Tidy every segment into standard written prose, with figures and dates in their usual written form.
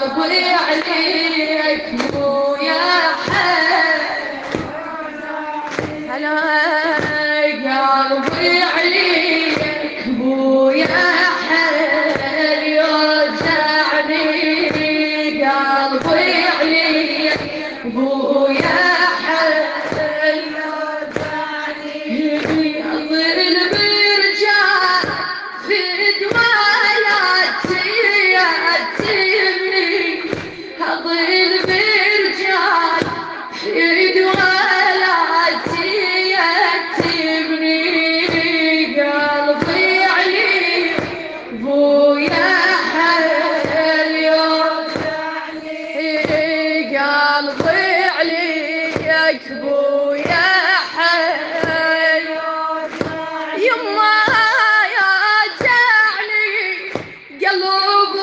قلبي عليك مو يا حي هلا قلبي عليك مو يا حي يوجعني قلبي عليك مو يا حي يوجعني ظل برجال في دمالاتي يأتيني أظل برجال في دمالاتي يأتيني قلبي عليك بويا حل يوجعني قلبي عليك بويا حل يما قلب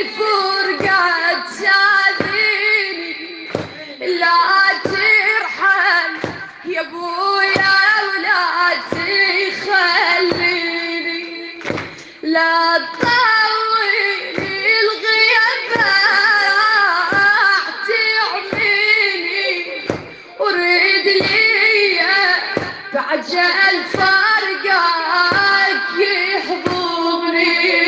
الفرقة تساذيني لا ترحل يا ابويا ولا تخليني لا تطول الغيابة تعميني اريد لي بعجل فرقك يحضرني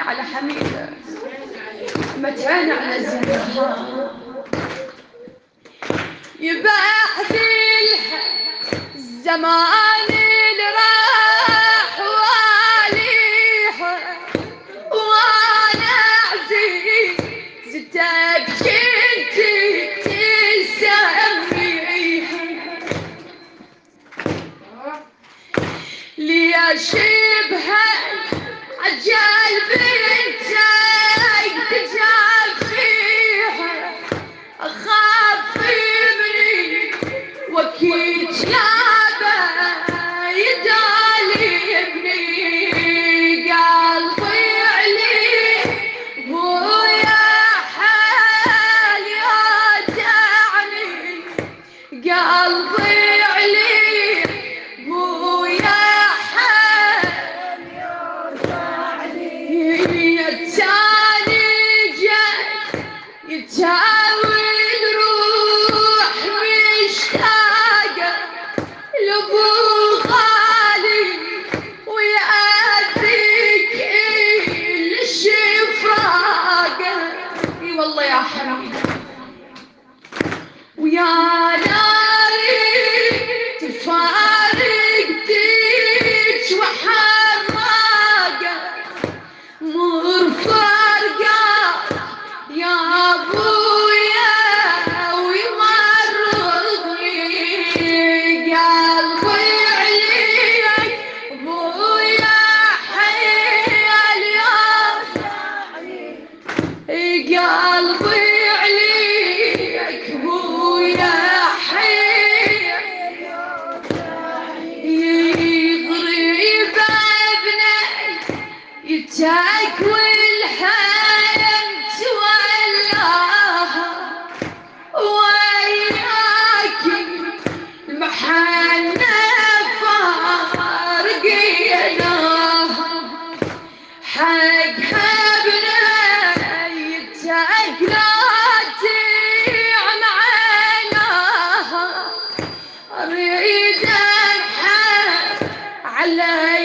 على حميدة متعانة على الزهرة يبحثي الزمان اللي راح واليها وانا عزيزتك كنتي تسميها لي اشبها عجال بنتك تجاب فيها أخاف مني وكيل جابه يداليبني قلبي عليك ويا حال يودعني قلبي عليك ويا يتاوي الروح مشتاقة لأبو غالي ويأذيك الشفاقة اي والله يا حرام ويا ناري تفارق ديك وحراقة مرفرقة يا ابويا ويمرضني قلبي عليك ابويا حي اليوم قلبي عليك ابويا حي يضرب ابنك يتاكل على